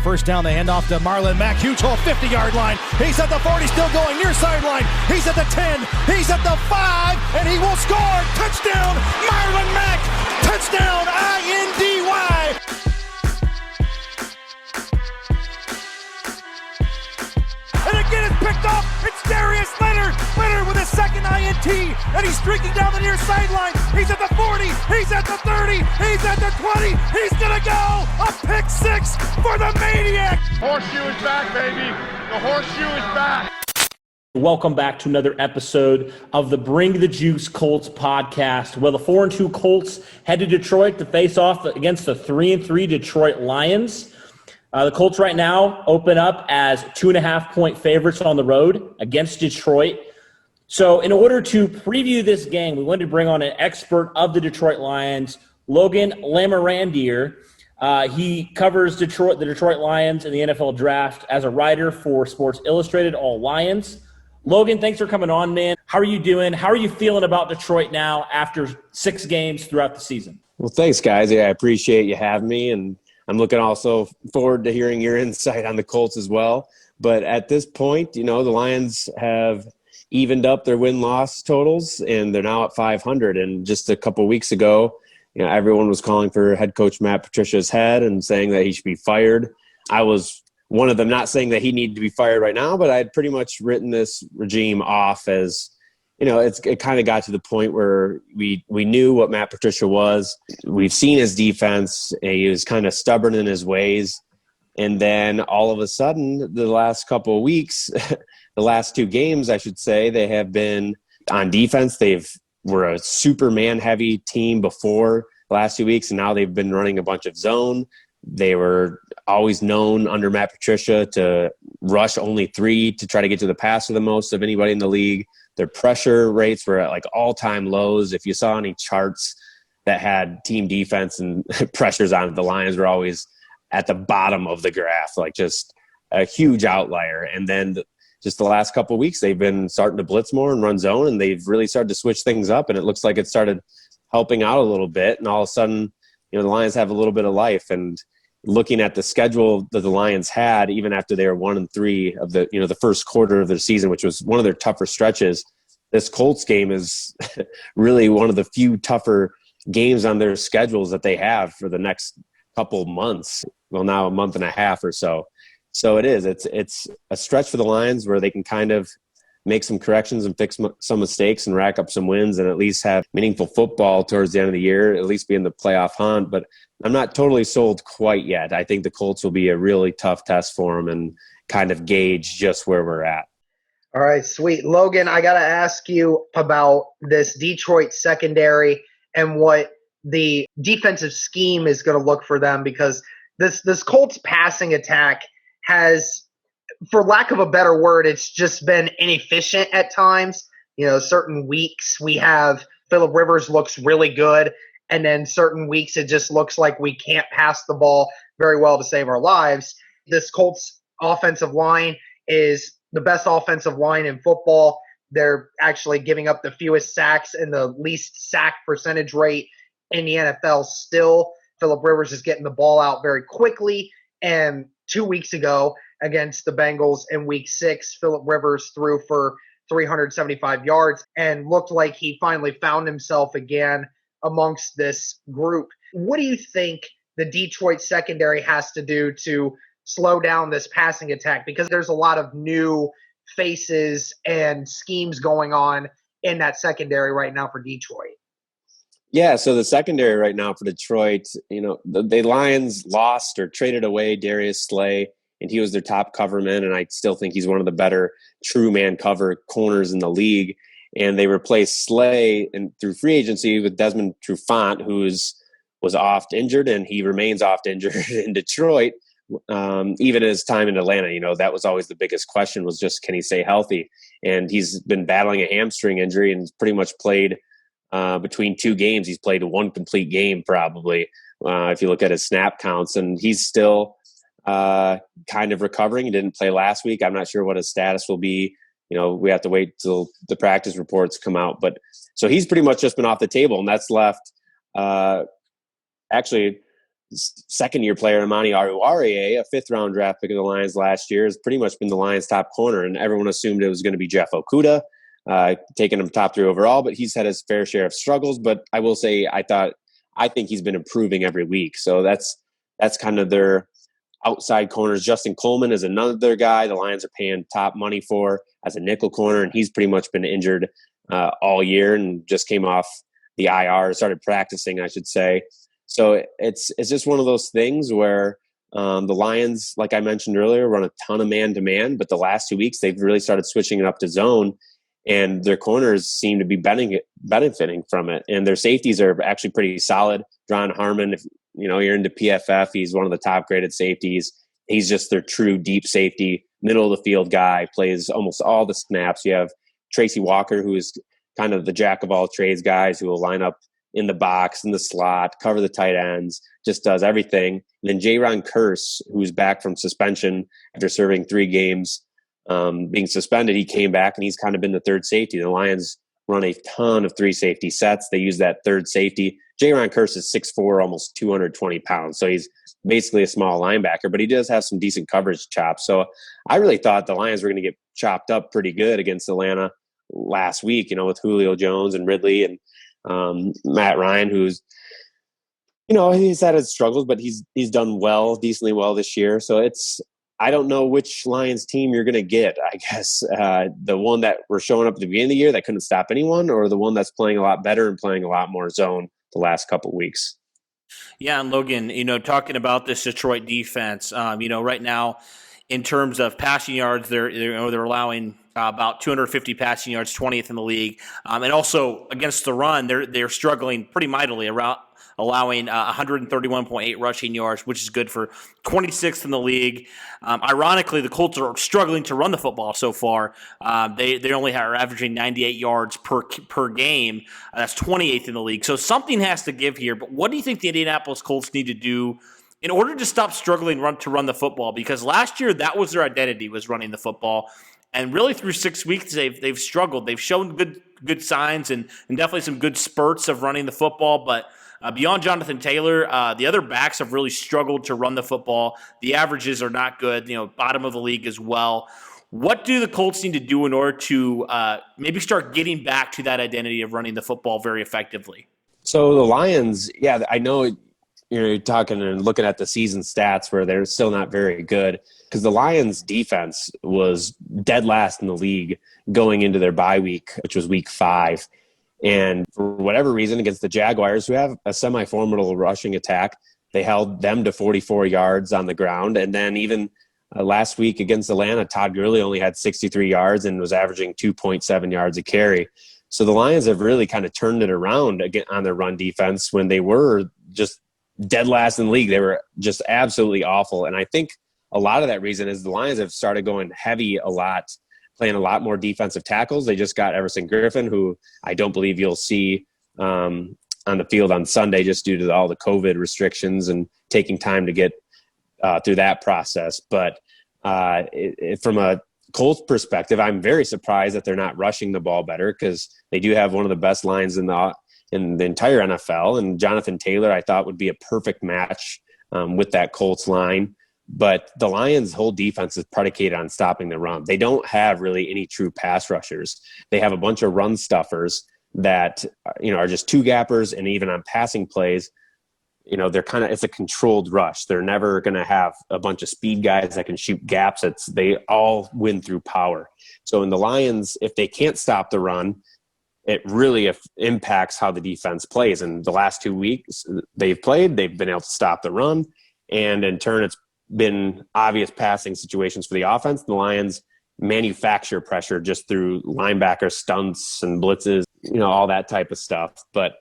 first down. They hand off to Marlon Mack. Huge hole, 50-yard line. He's at the 40, still going near sideline. He's at the 10. He's at the 5, and he will score. Touchdown, Marlon Mack. Touchdown, INDY. And again, it's picked up. It's Darius Leonard. Leonard with his second INT, and he's streaking down the near sideline. He's at the 40. He's at the 30. He's at the 20. He's going to go. A pick six for the Maniac. Horseshoe is back, baby. The horseshoe is back. Welcome back to another episode of the Bring the Juice Colts podcast. Well, the 4-2 Colts head to Detroit to face off against the 3-3 Detroit Lions. The Colts right now open up as 2.5-point favorites on the road against Detroit. So in order to preview this game, we wanted to bring on an expert of the Detroit Lions, Logan Lamorandier. He covers the Detroit Lions in the NFL draft as a writer for Sports Illustrated AllLions. Logan, thanks for coming on, man. How are you doing? How are you feeling about Detroit now after 6 games throughout the season? Well, thanks, guys. Yeah, I appreciate you having me, and I'm looking also forward to hearing your insight on the Colts as well. But at this point, the Lions have evened up their win-loss totals, and they're now at 500. And just a couple weeks ago, everyone was calling for head coach Matt Patricia's head and saying that he should be fired. I was one of them, not saying that he needed to be fired right now, but I had pretty much written this regime off as, it kind of got to the point where we knew what Matt Patricia was. We've seen his defense. He was kind of stubborn in his ways. And then all of a sudden, the last couple of weeks, the last 2 games, I should say, they have been on defense. Were a Superman heavy team before the last 2 weeks, and now they've been running a bunch of zone. They were always known under Matt Patricia to rush only 3 to try to get to the passer the most of anybody in the league. Their pressure rates were at like all-time lows. If you saw any charts that had team defense and pressures on it, the Lions were always at the bottom of the graph, like just a huge outlier. And then just the last couple of weeks, they've been starting to blitz more and run zone, and they've really started to switch things up, and it looks like it started helping out a little bit. And all of a sudden, the Lions have a little bit of life. And looking at the schedule that the Lions had, even after they were 1-3 of the first quarter of their season, which was one of their tougher stretches, this Colts game is really one of the few tougher games on their schedules that they have for the next couple months. Well, now a month and a half or so. So it is. It's a stretch for the Lions where they can kind of make some corrections and fix some mistakes and rack up some wins and at least have meaningful football towards the end of the year, at least be in the playoff hunt. But I'm not totally sold quite yet. I think the Colts will be a really tough test for them and kind of gauge just where we're at. All right, sweet. Logan, I got to ask you about this Detroit secondary and what the defensive scheme is going to look for them, because this Colts passing attack has, for lack of a better word, it's just been inefficient at times. Certain weeks we have Phillip Rivers looks really good, and then certain weeks it just looks like we can't pass the ball very well to save our lives. This Colts offensive line is the best offensive line in football. They're actually giving up the fewest sacks and the least sack percentage rate in the NFL still. Phillip Rivers is getting the ball out very quickly, and 2 weeks ago against the Bengals in week 6, Phillip Rivers threw for 375 yards and looked like he finally found himself again amongst this group. What do you think the Detroit secondary has to do to slow down this passing attack? Because there's a lot of new faces and schemes going on in that secondary right now for Detroit. Yeah, so the secondary right now for Detroit, the Lions lost or traded away Darius Slay, and he was their top coverman, and I still think he's one of the better true man cover corners in the league. And they replaced Slay through free agency with Desmond Trufant, who was oft injured, and he remains oft injured in Detroit. Even his time in Atlanta, that was always the biggest question, was just, can he stay healthy? And he's been battling a hamstring injury and pretty much played between 2 games. He's played 1 complete game probably, if you look at his snap counts, and he's still kind of recovering. He didn't play last week. I'm not sure what his status will be. We have to wait till the practice reports come out. But so he's pretty much just been off the table, and that's left actually second-year player, Amani Aruarie, a fifth-round draft pick of the Lions last year, has pretty much been the Lions' top corner, and everyone assumed it was going to be Jeff Okudah, taking him top 3 overall, but he's had his fair share of struggles. But I will say I think he's been improving every week. So that's kind of their outside corners. Justin Coleman is another guy the Lions are paying top money for as a nickel corner, and he's pretty much been injured all year and just came off the IR, started practicing, I should say. So it's just one of those things where the Lions, like I mentioned earlier, run a ton of man-to-man, but the last 2 weeks they've really started switching it up to zone, and their corners seem to be benefiting from it. And their safeties are actually pretty solid. Ron Harmon, if you're into PFF, he's one of the top-graded safeties. He's just their true deep safety, middle-of-the-field guy, plays almost all the snaps. You have Tracy Walker, who is kind of the jack-of-all-trades guys who will line up in the box, in the slot, cover the tight ends, just does everything. And then J-Ron Curse, who's back from suspension after serving 3 games, being suspended, he came back and he's kind of been the third safety. The Lions run a ton of 3 safety sets. They use that third safety. J-Ron Curse is 6'4", almost 220 pounds. So he's basically a small linebacker, but he does have some decent coverage chops. So I really thought the Lions were going to get chopped up pretty good against Atlanta last week, with Julio Jones and Ridley and Matt Ryan, who's, he's had his struggles, but he's done decently well this year. So I don't know which Lions team you're going to get. I guess the one that were showing up at the beginning of the year that couldn't stop anyone, or the one that's playing a lot better and playing a lot more zone the last couple of weeks. Yeah, and Logan, talking about this Detroit defense, right now in terms of passing yards, they're allowing about 250 passing yards, 20th in the league, and also against the run, they're struggling pretty mightily, around allowing 131.8 rushing yards, which is good for 26th in the league. Ironically, the Colts are struggling to run the football so far. They only are averaging 98 yards per game. That's 28th in the league. So something has to give here. But what do you think the Indianapolis Colts need to do in order to stop struggling to run the football? Because last year that was their identity, was running the football. And really through 6 weeks, they've struggled. They've shown good signs and definitely some good spurts of running the football. But beyond Jonathan Taylor, the other backs have really struggled to run the football. The averages are not good, bottom of the league as well. What do the Colts need to do in order to maybe start getting back to that identity of running the football very effectively? So the Lions, yeah, I know you're talking and looking at the season stats where they're still not very good, because the Lions defense was dead last in the league going into their bye week, which was week 5. And for whatever reason, against the Jaguars, who have a semi-formidable rushing attack, they held them to 44 yards on the ground. And then even last week against Atlanta, Todd Gurley only had 63 yards and was averaging 2.7 yards a carry. So the Lions have really kind of turned it around again on their run defense when they were just dead last in the league. They were just absolutely awful. And I think a lot of that reason is the Lions have started going heavy a lot, playing a lot more defensive tackles. They just got Everson Griffin, who I don't believe you'll see on the field on Sunday just due to all the COVID restrictions and taking time to get through that process. But from a Colts perspective, I'm very surprised that they're not rushing the ball better, because they do have one of the best lines in the entire NFL. And Jonathan Taylor, I thought, would be a perfect match with that Colts line. But the Lions' whole defense is predicated on stopping the run. They don't have really any true pass rushers. They have a bunch of run stuffers that are just two gappers, and even on passing plays, they're it's a controlled rush. They're never going to have a bunch of speed guys that can shoot gaps. They all win through power. So in the Lions, if they can't stop the run, it really impacts how the defense plays. And the last 2 weeks they've been able to stop the run, and in turn it's been obvious passing situations for the offense. The Lions manufacture pressure just through linebacker stunts and blitzes, all that type of stuff. But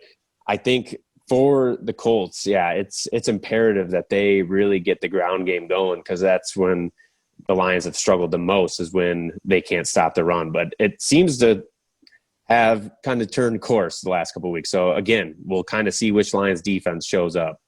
I think for the Colts, yeah, it's imperative that they really get the ground game going, because that's when the Lions have struggled the most, is when they can't stop the run. But it seems to have kind of turned course the last couple of weeks. So again, we'll kind of see which Lions defense shows up.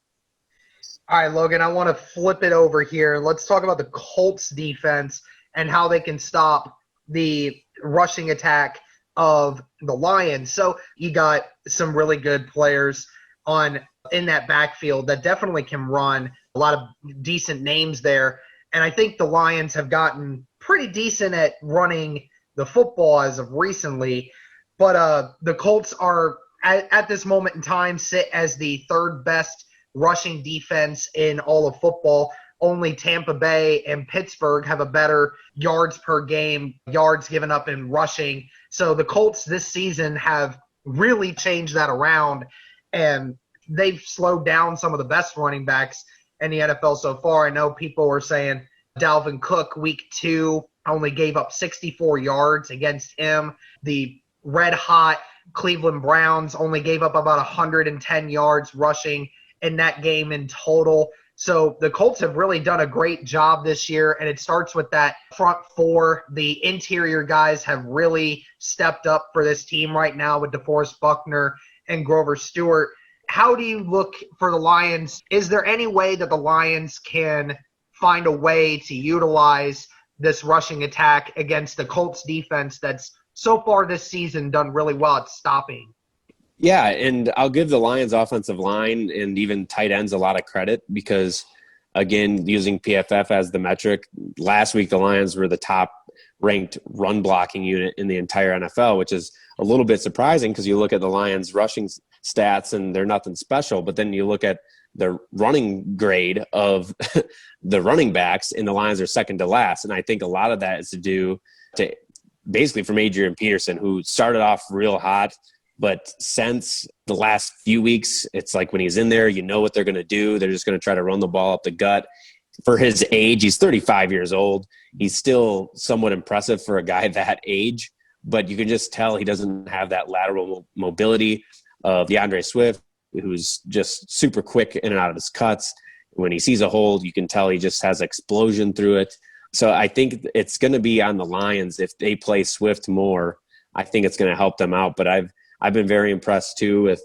All right, Logan, I want to flip it over here. Let's talk about the Colts defense and how they can stop the rushing attack of the Lions. So you got some really good players on in that backfield that definitely can run. A lot of decent names there. And I think the Lions have gotten pretty decent at running the football as of recently. But the Colts are, at this moment in time, sit as the third best rushing defense in all of football. Only Tampa Bay and Pittsburgh have a better yards per game, yards given up in rushing. So the Colts this season have really changed that around, and they've slowed down some of the best running backs in the NFL so far. I know people were saying Dalvin Cook week 2 only gave up 64 yards against him. The red-hot Cleveland Browns only gave up about 110 yards rushing in that game in total. So the Colts have really done a great job this year, and it starts with that front four. The interior guys have really stepped up for this team right now with DeForest Buckner and Grover Stewart. How do you look for the Lions? Is there any way that the Lions can find a way to utilize this rushing attack against the Colts defense that's so far this season done really well at stopping? Yeah, and I'll give the Lions offensive line and even tight ends a lot of credit because, again, using PFF as the metric, last week the Lions were the top-ranked run-blocking unit in the entire NFL, which is a little bit surprising because you look at the Lions' rushing stats and they're nothing special, but then you look at the running grade of the running backs and the Lions are second to last, and I think a lot of that is to do to basically from Adrian Peterson, who started off real hot. But since the last few weeks, it's like when he's in there, you know what they're going to do. They're just going to try to run the ball up the gut. For his age, he's 35 years old. He's still somewhat impressive for a guy that age, but you can just tell he doesn't have that lateral mobility of DeAndre Swift, who's just super quick in and out of his cuts. When he sees a hole, you can tell he just has explosion through it. So I think it's going to be on the Lions. If they play Swift more, I think it's going to help them out. But I've been very impressed too with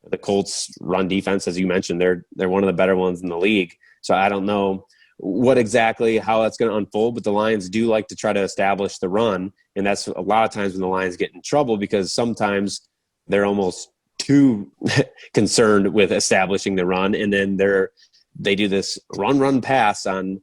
the Colts run defense. As you mentioned, they're one of the better ones in the league. So I don't know how that's going to unfold, but the Lions do like to try to establish the run. And that's a lot of times when the Lions get in trouble because sometimes they're almost too concerned with establishing the run. And then they do this run pass on,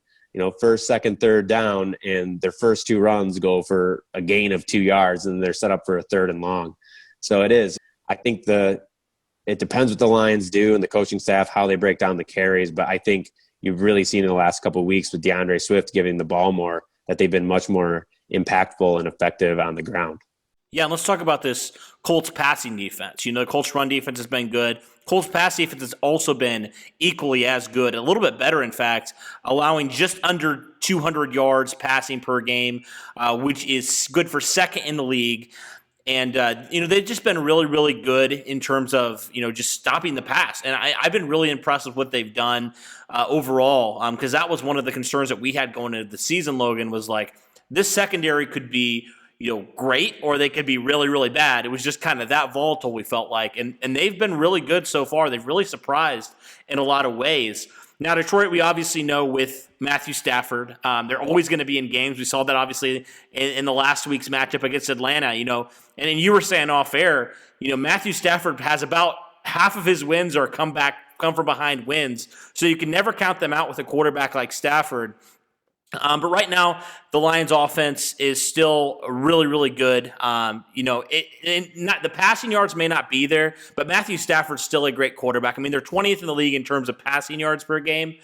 first, second, third down, and their first two runs go for a gain of 2 yards and they're set up for a 3rd and long. So it is. I think it depends what the Lions do and the coaching staff, how they break down the carries. But I think you've really seen in the last couple of weeks with DeAndre Swift giving the ball more that they've been much more impactful and effective on the ground. Yeah, and let's talk about this Colts passing defense. The Colts run defense has been good. Colts pass defense has also been equally as good, a little bit better, in fact, allowing just under 200 yards passing per game, which is good for second in the league. And, they've just been really, really good in terms of, just stopping the pass. And I've been really impressed with what they've done overall because that was one of the concerns that we had going into the season, Logan, was like this secondary could be, great or they could be really, really bad. It was just kind of that volatile, we felt like. And they've been really good so far. They've really surprised in a lot of ways. Now, Detroit, we obviously know with Matthew Stafford, they're always going to be in games. We saw that obviously in the last week's matchup against Atlanta, and then you were saying off air, Matthew Stafford has about half of his wins or come from behind wins. So you can never count them out with a quarterback like Stafford. But right now, the Lions' offense is still really, really good. The passing yards may not be there, but Matthew Stafford's still a great quarterback. I mean, they're 20th in the league in terms of passing yards per game.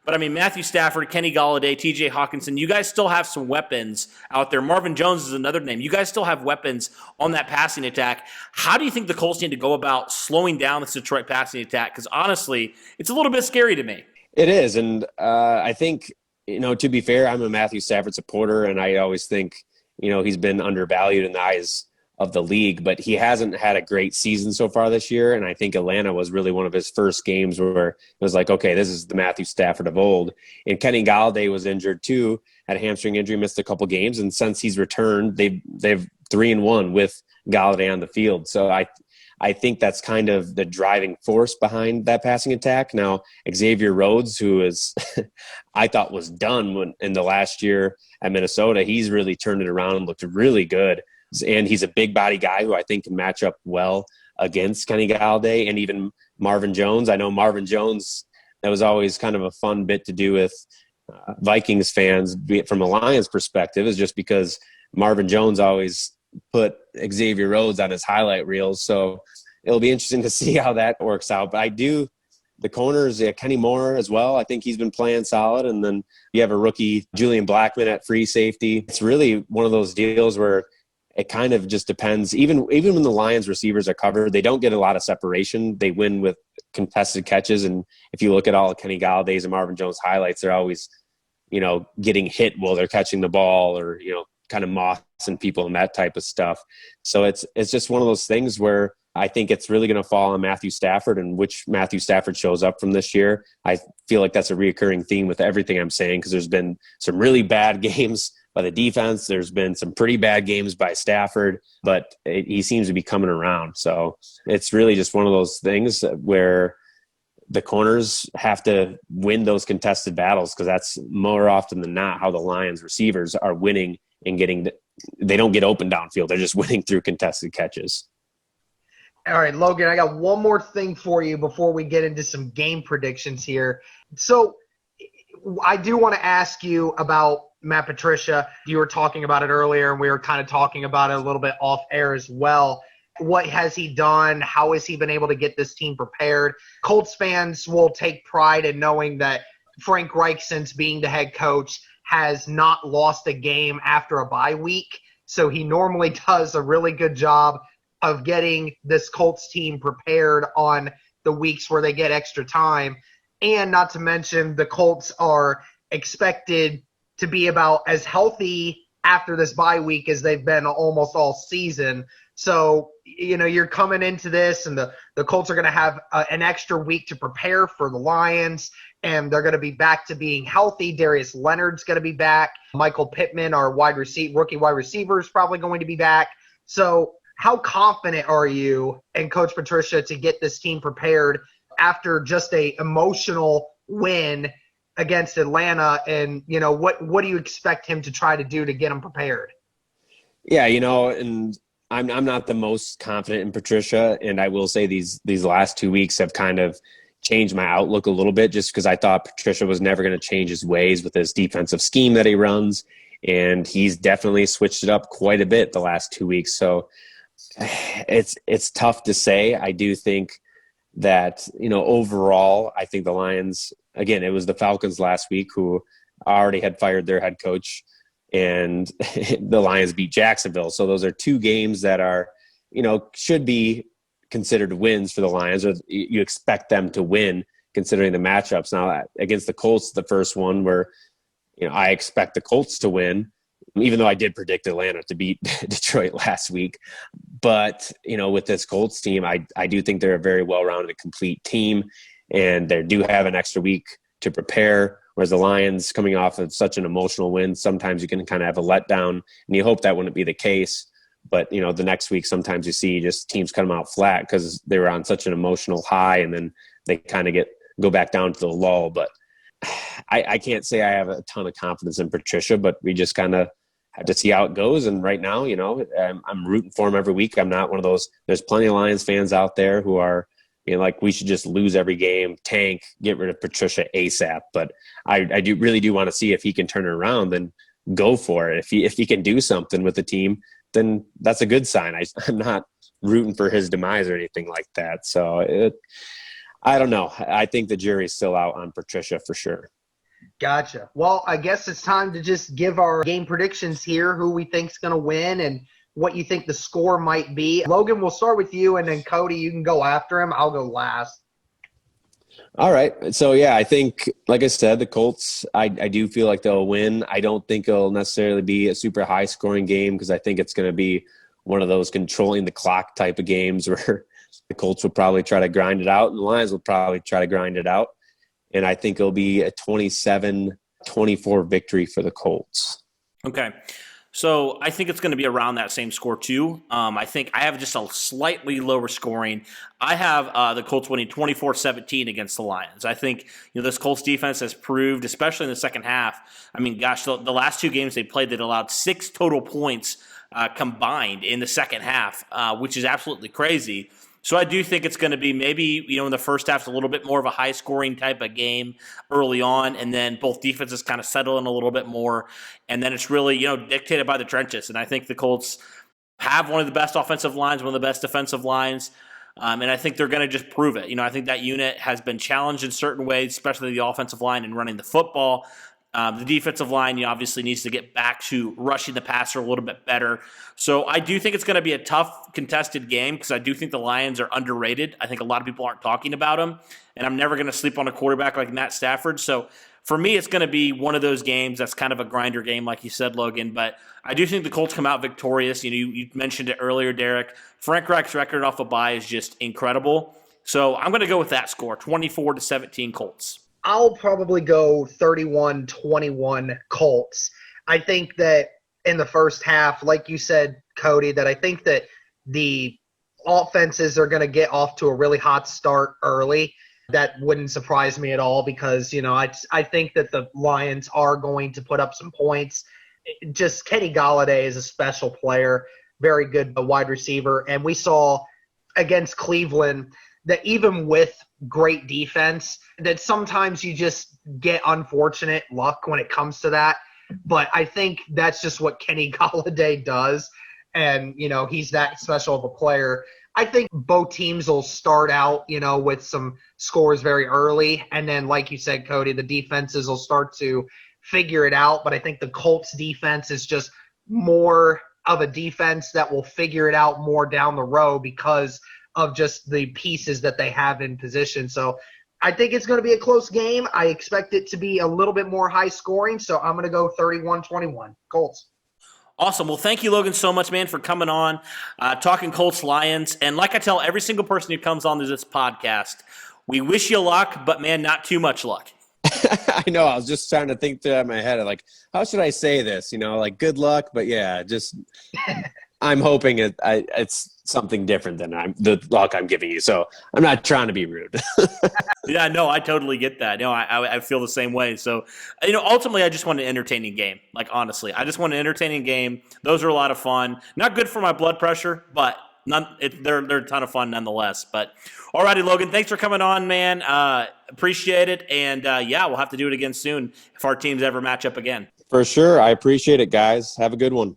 But, Matthew Stafford, Kenny Golladay, TJ Hawkinson, you guys still have some weapons out there. Marvin Jones is another name. You guys still have weapons on that passing attack. How do you think the Colts need to go about slowing down this Detroit passing attack? Because, honestly, it's a little bit scary to me. It is, and I think – to be fair, I'm a Matthew Stafford supporter, and I always think, he's been undervalued in the eyes of the league, but he hasn't had a great season so far this year. And I think Atlanta was really one of his first games where it was like, okay, this is the Matthew Stafford of old. And Kenny Golladay was injured too, had a hamstring injury, missed a couple games. And since he's returned, they've 3-1 with Golladay on the field. So I think that's kind of the driving force behind that passing attack. Now, Xavier Rhodes, who is I thought was done in the last year at Minnesota, he's really turned it around and looked really good. And he's a big body guy who I think can match up well against Kenny Galladay and even Marvin Jones. I know Marvin Jones, that was always kind of a fun bit to do with Vikings fans, be it from a Lions perspective, is just because Marvin Jones always put Xavier Rhodes on his highlight reels. So it'll be interesting to see how that works out. But the corners, Kenny Moore as well, I think he's been playing solid. And then you have a rookie, Julian Blackmon, at free safety. It's really one of those deals where it kind of just depends. Even when the Lions receivers are covered, they don't get a lot of separation. They win with contested catches. And if you look at all of Kenny Galladay's and Marvin Jones highlights, they're always, getting hit while they're catching the ball, or, kind of mossing people and that type of stuff. So it's just one of those things where I think it's really going to fall on Matthew Stafford, and which Matthew Stafford shows up from this year. I feel like that's a reoccurring theme with everything I'm saying, because there's been some really bad games by the defense. There's been some pretty bad games by Stafford, but he seems to be coming around. So it's really just one of those things where the corners have to win those contested battles, because that's more often than not how the Lions receivers are winning and they don't get open downfield. They're just winning through contested catches. All right, Logan, I got one more thing for you before we get into some game predictions here. So I do want to ask you about Matt Patricia. You were talking about it earlier, and we were kind of talking about it a little bit off air as well. What has he done? How has he been able to get this team prepared? Colts fans will take pride in knowing that Frank Reich, since being the head coach, has not lost a game after a bye week. So he normally does a really good job of getting this Colts team prepared on the weeks where they get extra time. And not to mention, the Colts are expected to be about as healthy after this bye week as they've been almost all season. So, you're coming into this, and the Colts are going to have an extra week to prepare for the Lions, and they're going to be back to being healthy. Darius Leonard's going to be back. Michael Pittman, our rookie wide receiver, is probably going to be back. So how confident are you and Coach Patricia to get this team prepared after just a emotional win against Atlanta? And, what do you expect him to try to do to get them prepared? Yeah, and I'm not the most confident in Patricia, and I will say these last 2 weeks have kind of changed my outlook a little bit, just because I thought Patricia was never going to change his ways with his defensive scheme that he runs, and he's definitely switched it up quite a bit the last 2 weeks. So it's tough to say. I do think that, overall, I think the Lions, again, it was the Falcons last week who already had fired their head coach, and the Lions beat Jacksonville. So those are two games that are, should be considered wins for the Lions, or you expect them to win considering the matchups. Now, against the Colts, the first one where, I expect the Colts to win, even though I did predict Atlanta to beat Detroit last week. But, with this Colts team, I do think they're a very well-rounded, complete team, and they do have an extra week to prepare. Whereas the Lions, coming off of such an emotional win, sometimes you can kind of have a letdown, and you hope that wouldn't be the case. But, the next week, sometimes you see just teams come out flat because they were on such an emotional high, and then they kind of go back down to the lull. But I can't say I have a ton of confidence in Patricia, but we just kind of have to see how it goes. And right now, I'm rooting for him every week. I'm not one of those. There's plenty of Lions fans out there who are, like, we should just lose every game, tank, get rid of Patricia ASAP. But I really do want to see if he can turn it around, then go for it. If he can do something with the team, then that's a good sign. I'm not rooting for his demise or anything like that. So I don't know. I think the jury's still out on Patricia for sure. Gotcha. Well, I guess it's time to just give our game predictions here, who we think's going to win and what you think the score might be. Logan, we'll start with you, and then Cody, you can go after him. I'll go last. All right. So, yeah, I think, like I said, the Colts, I do feel like they'll win. I don't think it'll necessarily be a super high-scoring game, because I think it's going to be one of those controlling the clock type of games where the Colts will probably try to grind it out, and the Lions will probably try to grind it out. And I think it'll be a 27-24 victory for the Colts. Okay. So I think it's going to be around that same score too. I think I have just a slightly lower scoring. I have the Colts winning 24-17 against the Lions. I think this Colts defense has proved, especially in the second half. I mean, gosh, the last two games they played, they'd allowed 6 total points combined in the second half, which is absolutely crazy. So I do think it's going to be maybe, in the first half, it's a little bit more of a high-scoring type of game early on, and then both defenses kind of settle in a little bit more, and then it's really, dictated by the trenches. And I think the Colts have one of the best offensive lines, one of the best defensive lines, and I think they're going to just prove it. I think that unit has been challenged in certain ways, especially the offensive line and running the football. The defensive line, obviously needs to get back to rushing the passer a little bit better. So I do think it's going to be a tough contested game because I do think the Lions are underrated. I think a lot of people aren't talking about them, and I'm never going to sleep on a quarterback like Matt Stafford. So for me, it's going to be one of those games that's kind of a grinder game, like you said, Logan. But I do think the Colts come out victorious. You mentioned it earlier, Derek. Frank Reich's record off a bye is just incredible. So I'm going to go with that score, 24-17 Colts. I'll probably go 31-21 Colts. I think that in the first half, like you said, Cody, that I think that the offenses are going to get off to a really hot start early. That wouldn't surprise me at all because, I think that the Lions are going to put up some points. Just Kenny Golladay is a special player, very good wide receiver. And we saw against Cleveland that even with great defense, that sometimes you just get unfortunate luck when it comes to that. But I think that's just what Kenny Golladay does. And, he's that special of a player. I think both teams will start out, with some scores very early. And then, like you said, Cody, the defenses will start to figure it out. But I think the Colts defense is just more of a defense that will figure it out more down the road because of just the pieces that they have in position. So I think it's going to be a close game. I expect it to be a little bit more high scoring. So I'm going to go 31-21 Colts. Awesome. Well, thank you, Logan, so much, man, for coming on, talking Colts Lions. And like I tell every single person who comes on to this podcast, we wish you luck, but, man, not too much luck. I know. I was just trying to think through in my head, like, how should I say this? Good luck, but yeah, just I'm hoping it's something different than the luck I'm giving you. So I'm not trying to be rude. Yeah, no, I totally get that. I feel the same way. So, ultimately, I just want an entertaining game. Like, honestly, I just want an entertaining game. Those are a lot of fun. Not good for my blood pressure, but they're a ton of fun nonetheless. But, all righty, Logan, thanks for coming on, man. Appreciate it. And, we'll have to do it again soon if our teams ever match up again. For sure. I appreciate it, guys. Have a good one.